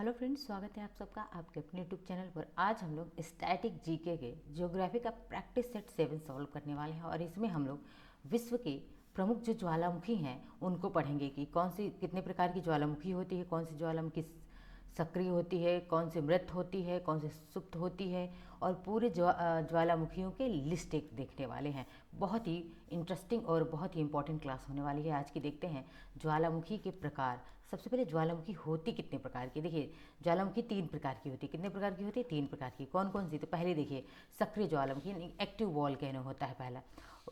Hello friends, स्वागत है आप सबका आपके अपने यूट्यूब चैनल पर। आज हम लोग स्टैटिक जीके के ज्योग्राफी का प्रैक्टिस सेट 7 सॉल्व करने वाले हैं और इसमें हम लोग विश्व के प्रमुख जो ज्वालामुखी हैं उनको पढ़ेंगे कि कौन सी कितने प्रकार की ज्वालामुखी होती है, कौन सी ज्वालामुखी सक्रिय होती है, कौन सी मृत होती है, कौन सी सुप्त होती है और पूरे ज्वालामुखियों के लिस्ट एक देखने वाले हैं। बहुत ही इंटरेस्टिंग और बहुत ही इंपॉर्टेंट क्लास होने वाली है आज की। देखते हैं ज्वालामुखी के प्रकार। सबसे पहले ज्वालामुखी होती कितने प्रकार की। देखिए ज्वालामुखी 3 प्रकार की होती है। कितने प्रकार की होती है? 3 प्रकार की। कौन कौन सी? तो पहले देखिए सक्रिय ज्वालामुखी यानी एक्टिव वॉल्केनो होता है पहला।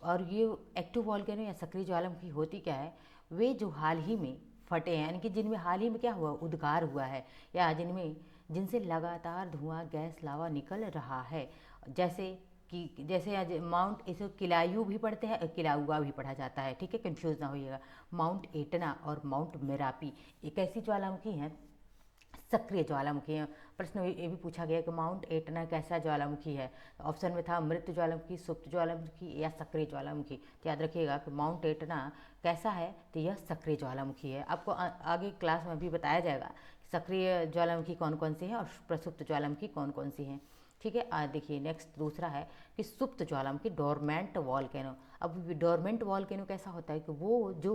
और ये एक्टिव वॉल्केनो या सक्रिय ज्वालामुखी होती क्या है? वे जो हाल ही में फटे हैं यानी कि जिनमें हाल ही में क्या हुआ, उद्गार हुआ है या जिनसे लगातार धुआं गैस लावा निकल रहा है। जैसे आज माउंट, इसे किलायू भी पढ़ते हैं, किलाउआ भी पढ़ा जाता है, ठीक है, कंफ्यूज ना होइएगा। माउंट एटना और माउंट मेरापी एक ऐसी ज्वालामुखी हैं, सक्रिय ज्वालामुखी है। प्रश्न ये भी पूछा गया कि माउंट एटना कैसा ज्वालामुखी है। ऑप्शन में था मृत ज्वालामुखी, सुप्त ज्वालामुखी या सक्रिय ज्वालामुखी। तो याद रखिएगा कि माउंट एटना कैसा है, तो यह सक्रिय ज्वालामुखी है। आपको आगे क्लास में भी बताया जाएगा सक्रिय ज्वालामुखी कौन कौन सी हैं और प्रसुप्त ज्वालामुखी कौन कौन सी हैं, ठीक है। आज देखिए नेक्स्ट दूसरा है कि सुप्त ज्वालामुखी डोरमेंट वॉल्केनो। अब डोरमेंट वॉल्केनो कैसा होता है कि वो जो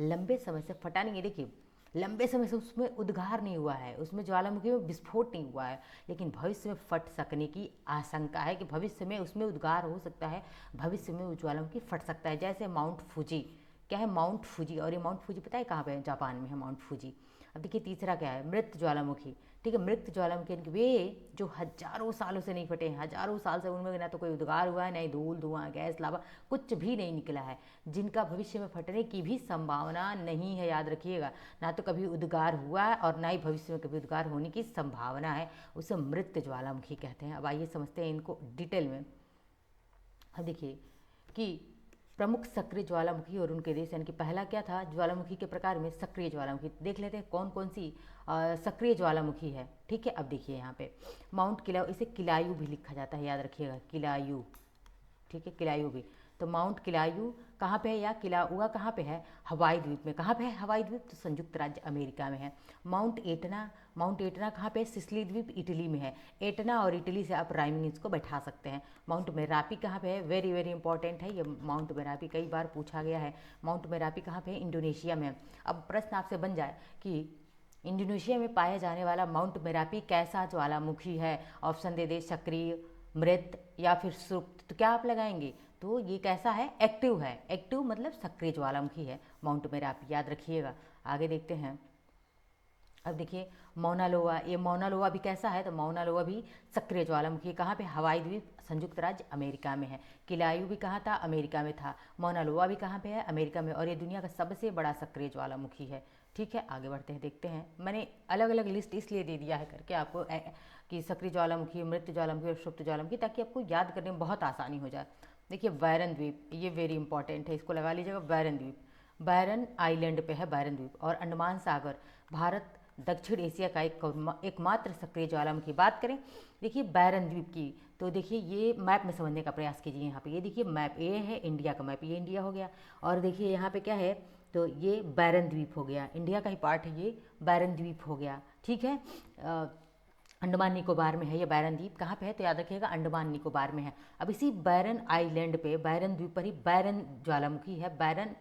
लंबे समय से फटा नहीं है, देखिए लंबे समय से उसमें उद्गार नहीं हुआ है, उसमें ज्वालामुखी में विस्फोट नहीं हुआ है, लेकिन भविष्य में फट सकने की आशंका है कि भविष्य में उसमें उद्गार हो सकता है, भविष्य में वो ज्वालामुखी फट सकता है। जैसे माउंट फूजी, क्या है? Mount Fuji. और ये माउंट फूजी पता है कहाँ पे है? जापान में है माउंट फूजी। अब देखिए तीसरा क्या है? मृत ज्वालामुखी, ठीक है। मृत ज्वालामुखी यानी कि वे जो हजारों सालों से नहीं फटे हैं, हजारों साल से उनमें ना तो कोई उद्गार हुआ है, ना ही धूल धुआं गैस लावा कुछ भी नहीं निकला है, जिनका भविष्य में फटने की भी संभावना नहीं है। याद रखिएगा, ना तो कभी उद्गार हुआ है और ना ही भविष्य में कभी उद्गार होने की संभावना है, उसे मृत ज्वालामुखी कहते हैं। अब आइए समझते हैं इनको डिटेल में। अब देखिए कि प्रमुख सक्रिय ज्वालामुखी और उनके देश, यानी कि पहला क्या था ज्वालामुखी के प्रकार में? सक्रिय ज्वालामुखी। देख लेते हैं कौन कौन सी सक्रिय ज्वालामुखी है, ठीक है। अब देखिए यहाँ पे माउंट किलायू, इसे किलायू भी लिखा जाता है, याद रखिएगा किलायू, ठीक है, किलायू भी। तो माउंट किलायू कहाँ पे है या किलाउआ कहाँ पे है? हवाई द्वीप में। कहाँ पे है हवाई द्वीप? तो संयुक्त राज्य अमेरिका में है। माउंट एटना कहाँ पे है? सिसिली द्वीप इटली में है। एटना और इटली से आप राइमिंग इसको बैठा सकते हैं। माउंट मेरापी कहाँ पे है? वेरी वेरी इंपॉर्टेंट है ये माउंट मेरापी, कई बार पूछा गया है। माउंट मेरापी कहाँ पे है? इंडोनेशिया में है। अब प्रश्न आपसे बन जाए कि इंडोनेशिया में पाया जाने वाला माउंट मेरापी कैसा ज्वालामुखी है? ऑप्शन दे दे, सक्रिय, मृत या फिर सुप्त, तो क्या आप लगाएंगे? तो ये कैसा है? एक्टिव है। एक्टिव मतलब सक्रिय ज्वालामुखी है माउंट मेरापी, याद रखिएगा। आगे देखते हैं। अब देखिए मौना लोआ, ये मौना लोआ भी कैसा है? तो मौना लोआ भी सक्रिय ज्वालामुखी। कहाँ पे? हवाई द्वीप, संयुक्त राज्य अमेरिका में है। किलायू भी कहाँ था? अमेरिका में था। मौना लोआ भी कहाँ पे है? अमेरिका में। और ये दुनिया का सबसे बड़ा सक्रिय ज्वालामुखी है, ठीक है। आगे बढ़ते हैं, देखते हैं। मैंने अलग अलग लिस्ट इसलिए दे दिया है करके आपको कि सक्रिय ज्वालामुखी, मृत ज्वालामुखी और सुप्त ज्वालामुखी, ताकि आपको याद करने में बहुत आसानी हो जाए। देखिए बैरन द्वीप, ये वेरी इंपॉर्टेंट है, इसको लगा लीजिएगा। बैरन द्वीप, बैरन आइलैंड पे है बैरन द्वीप। और अंडमान सागर, भारत दक्षिण एशिया का एकमात्र सक्रिय ज्वालामुखी। बात करें देखिए बैरन द्वीप की, तो देखिए ये मैप में समझने का प्रयास कीजिए। यहाँ पे ये देखिए मैप, ये है इंडिया का मैप, ये इंडिया हो गया। और देखिए यहाँ पे क्या है? तो ये बैरन द्वीप हो गया, इंडिया का ही पार्ट है ये, बैरन द्वीप हो गया, ठीक है। अंडमान निकोबार में है ये बैरन द्वीप। कहाँ पे है? तो याद रखिएगा अंडमान निकोबार में है। अब इसी बैरन आइलैंड पे, बैरन द्वीप पर ही बैरन ज्वालामुखी है, बैरन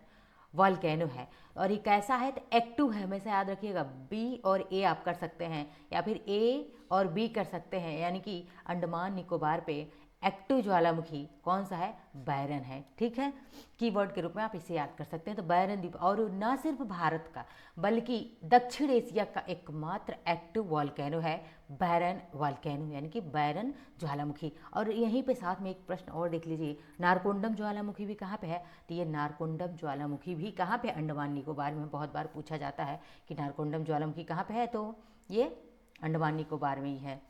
वॉल्केनो है। और ये कैसा है? तो एक्टिव है, हमेशा याद रखिएगा। बी और ए आप कर सकते हैं या फिर ए और बी कर सकते हैं, यानी कि अंडमान निकोबार पे एक्टिव ज्वालामुखी कौन सा है? बैरन है, ठीक है। कीवर्ड के रूप में आप इसे याद कर सकते हैं। तो बैरन द्वीप, और न सिर्फ भारत का बल्कि दक्षिण एशिया का एकमात्र एक्टिव वॉल्केनो है बैरन वॉल्केनो, यानी कि बैरन ज्वालामुखी। और यहीं पे साथ में एक प्रश्न और देख लीजिए, नारकोंडम ज्वालामुखी भी कहाँ पे है? तो ये नारकोंडम ज्वालामुखी भी कहाँ पे? अंडमान निकोबार में। बहुत बार पूछा जाता है कि नारकोंडम ज्वालामुखी कहाँ पे है, तो ये अंडमान निकोबार में ही है।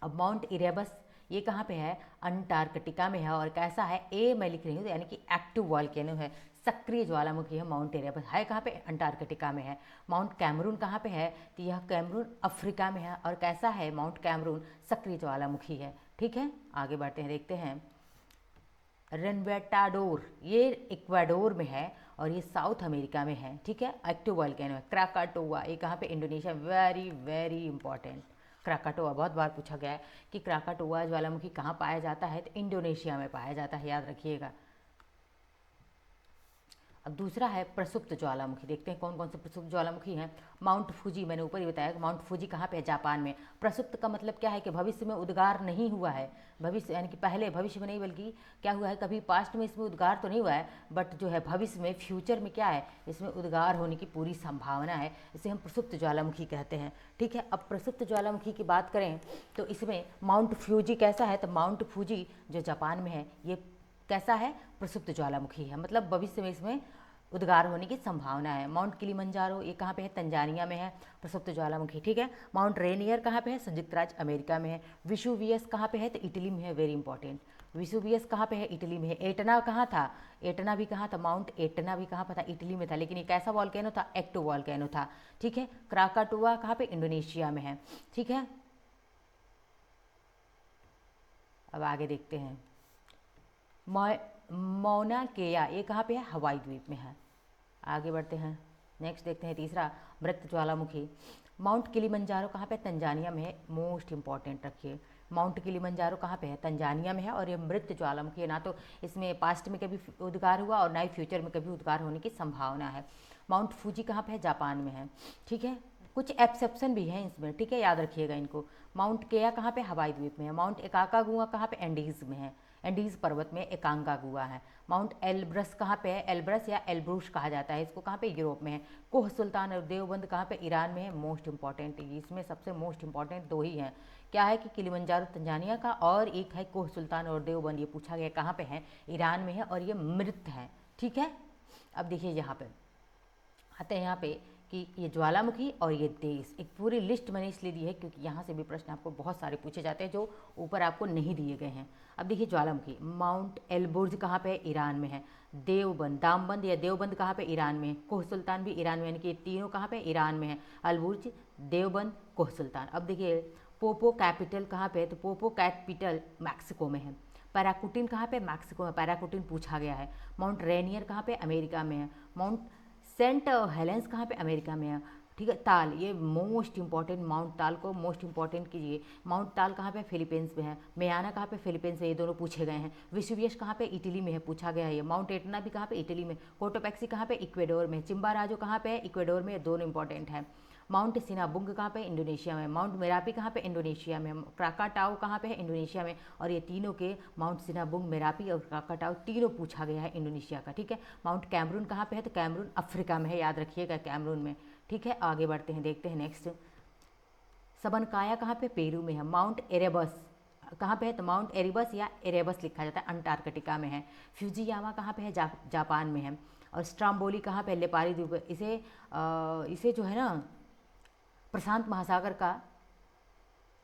अब माउंट इरेबस, ये कहाँ पे है? अंटार्कटिका में है। और कैसा है? ए मैं लिख रही हूँ, यानी कि एक्टिव वॉल्केनो है, सक्रिय ज्वालामुखी है माउंट इरेबस। है कहाँ पे? अंटार्कटिका में है। माउंट कैमरून कहाँ पे है? तो यह कैमरून अफ्रीका में है। और कैसा है? माउंट कैमरून सक्रिय ज्वालामुखी है, ठीक है। आगे बढ़ते हैं, देखते हैं। रेनवेटाडोर, ये इक्वाडोर में है और ये साउथ अमेरिका में है, ठीक है। एक्टिव वॉल्केनो है। क्राकाटोआ, ये कहाँ पे? Indonesia. Very very important, Krakatoa बहुत बार पूछा गया है कि क्राकाटोआ ज्वालामुखी कहाँ पाया जाता है, तो इंडोनेशिया में पाया जाता है, याद रखिएगा। अब दूसरा है प्रसुप्त ज्वालामुखी। देखते हैं कौन कौन से प्रसुप्त ज्वालामुखी हैं। माउंट फूजी, मैंने ऊपर ही बताया कि माउंट फूजी कहाँ पे है? जापान में। प्रसुप्त का मतलब क्या है कि भविष्य में उद्गार नहीं हुआ है, भविष्य यानी कि पहले भविष्य में नहीं बल्कि क्या हुआ है, कभी पास्ट में इसमें उद्गार तो नहीं हुआ है, बट जो है भविष्य में, फ्यूचर में क्या है, इसमें उद्गार होने की पूरी संभावना है। इसे हम प्रसुप्त ज्वालामुखी कहते हैं, ठीक है। अब प्रसुप्त ज्वालामुखी की बात करें तो इसमें माउंट फ्यूजी कैसा है, तो माउंट फूजी जो जापान में है, ये कैसा है? प्रसुप्त ज्वालामुखी है, मतलब भविष्य में इसमें उद्गार होने की संभावना है। माउंट किलिमंजारो, ये कहाँ पे है? तंजानिया में है, प्रसुप्त ज्वालामुखी, ठीक है। माउंट रेनियर कहाँ पे है? संयुक्त राज्य अमेरिका में है। विसुवियस कहाँ पे है? तो इटली में है, वेरी इंपॉर्टेंट। विसुवियस कहाँ पे है? इटली में है। एटना कहाँ था? एटना भी कहाँ था? माउंट एटना भी कहाँ पर था? इटली में था, लेकिन ये कैसा वॉल्केनो था? एक्टिव वॉल्केनो था, ठीक है। क्राकाटुआ कहाँ पे? इंडोनेशिया में है, ठीक है। अब आगे देखते हैं। मौना केया, ये कहाँ पे है? हवाई द्वीप में है। आगे बढ़ते हैं, नेक्स्ट देखते हैं तीसरा, मृत ज्वालामुखी। माउंट किलिमंजारो कहाँ पे? तंजानिया में है, मोस्ट इंपॉर्टेंट रखिए। माउंट किलिमंजारो कहाँ पे है? तंजानिया में है, और ये मृत ज्वालामुखी है, ना तो इसमें पास्ट में कभी उद्गार हुआ और ना ही फ्यूचर में कभी उद्गार होने की संभावना है। माउंट फूजी कहाँ पे है? जापान में है, ठीक है। कुछ एक्सेप्शन भी हैं इसमें, ठीक है, याद रखिएगा इनको। माउंट केया कहाँ पे? हवाई द्वीप में है। माउंट एकाकागुआ कहाँ पे? एंडीज़ में है, एंडीज़ पर्वत में एकांकागुआ है। माउंट एल्ब्रस कहाँ पे है? एल्ब्रस या एल्ब्रूश कहा जाता है इसको, कहाँ पे? यूरोप में है। कोह सुल्तान और देवबंद कहाँ पे? ईरान में है, मोस्ट इंपॉर्टेंट। इसमें सबसे मोस्ट इंपॉर्टेंट दो ही हैं, क्या है कि किलिमंजारो तंजानिया का, और एक है कोह सुल्तान और देवबंद। ये पूछा गया कहाँ पे है? ईरान में है, और ये मृत है, ठीक है। अब देखिए यहाँ पे आते हैं यहाँ पे कि ये ज्वालामुखी और ये देश, एक पूरी लिस्ट मैंने इसलिए दी है क्योंकि यहाँ से भी प्रश्न आपको बहुत सारे पूछे जाते हैं जो ऊपर आपको नहीं दिए गए हैं। अब देखिए ज्वालामुखी, माउंट एलबुर्ज कहाँ पे है? ईरान में है। देवबंद, दामबंद या देवबंद कहाँ पे? ईरान में है। कोह सुल्तान भी ईरान में, यानी कि ये तीनों कहाँ पे? ईरान में है। अलबुर्ज, देवबंद, कोह सुल्तान। अब देखिए पोपो कैपिटल कहाँ पे है? तो पोपो कैपिटल मैक्सिको में है। पैराकुटिन कहाँ पे? मैक्सिको में, पैराकुटिन पूछा गया है। माउंट रेनियर कहाँ पे? अमेरिका में है। माउंट सेंट हेलेंस कहाँ पे? अमेरिका में है, ठीक है। ताल, ये मोस्ट इंपॉर्टेंट, माउंट ताल को मोस्ट इंपॉर्टेंट कीजिए। माउंट ताल कहाँ पे? फिलीपींस में है। मेयाना कहाँ पे? फिलीपींस में, ये दोनों पूछे गए हैं। विसुवियस कहाँ पे? इटली में है, पूछा गया है ये। माउंट एटना भी कहाँ पे? इटली में। कोटोपैक्सी कहाँ पे? इक्वेडोर में। चिम्बाराजो कहाँ पे है? इक्वेडोर में, दोनों इंपॉर्टेंट है। माउंट सिनाबुंग कहाँ पे? इंडोनेशिया में। माउंट मेरापी कहाँ पे? इंडोनेशिया में। क्राकाटाओ कहाँ पे है? इंडोनेशिया में। और ये तीनों के, माउंट सिनाबुंग, मेरापी और क्राकाटाओ, तीनों पूछा गया है इंडोनेशिया का, ठीक है। माउंट कैमरून कहाँ पे है? तो कैमरून अफ्रीका में है, याद रखिएगा, कैमरून में, ठीक है। आगे बढ़ते हैं, देखते हैं नेक्स्ट। सबनकाया कहाँ पे? पेरू में है। माउंट एरेबस कहाँ पे है? तो माउंट एरिबस या एरेबस लिखा जाता है, अंटार्कटिका में है। फ्यूजियामा कहाँ पे है? जापान में है। और स्ट्राम्बोली कहाँ पे? लेपारी द्वीप। इसे जो है ना प्रशांत महासागर का,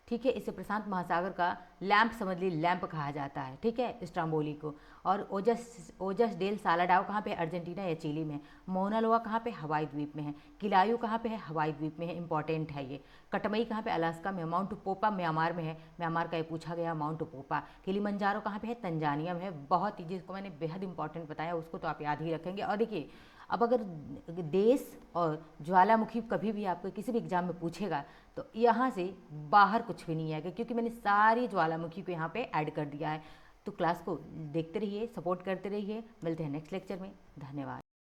ठीक है, इसे प्रशांत महासागर का लैंप समझ ली, लैंप कहा जाता है, ठीक है, स्ट्राम्बोली को। और ओजस डेल सालाडाओ कहाँ पे? अर्जेंटीना या चिली में। मोना लोआ कहाँ पे? हवाई द्वीप में है। किलायू कहाँ पे है? हवाई द्वीप में है, इंपॉर्टेंट है ये। कटमई कहाँ पे? अलास्का में। माउंट पोपा म्यांमार में है, म्यांमार का ये पूछा गया माउंट पोपा। किलिमंजारो कहाँ पे है? तंजानिया में है। बहुत ही, जिसको मैंने बेहद इंपॉर्टेंट बताया उसको तो आप याद ही रखेंगे। और देखिए अब अगर देश और ज्वालामुखी कभी भी आपको किसी भी एग्जाम में पूछेगा तो यहाँ से बाहर कुछ भी नहीं आएगा, क्योंकि मैंने सारी ज्वालामुखी को यहाँ पे ऐड कर दिया है। तो क्लास को देखते रहिए, सपोर्ट करते रहिए। मिलते हैं नेक्स्ट लेक्चर में, धन्यवाद।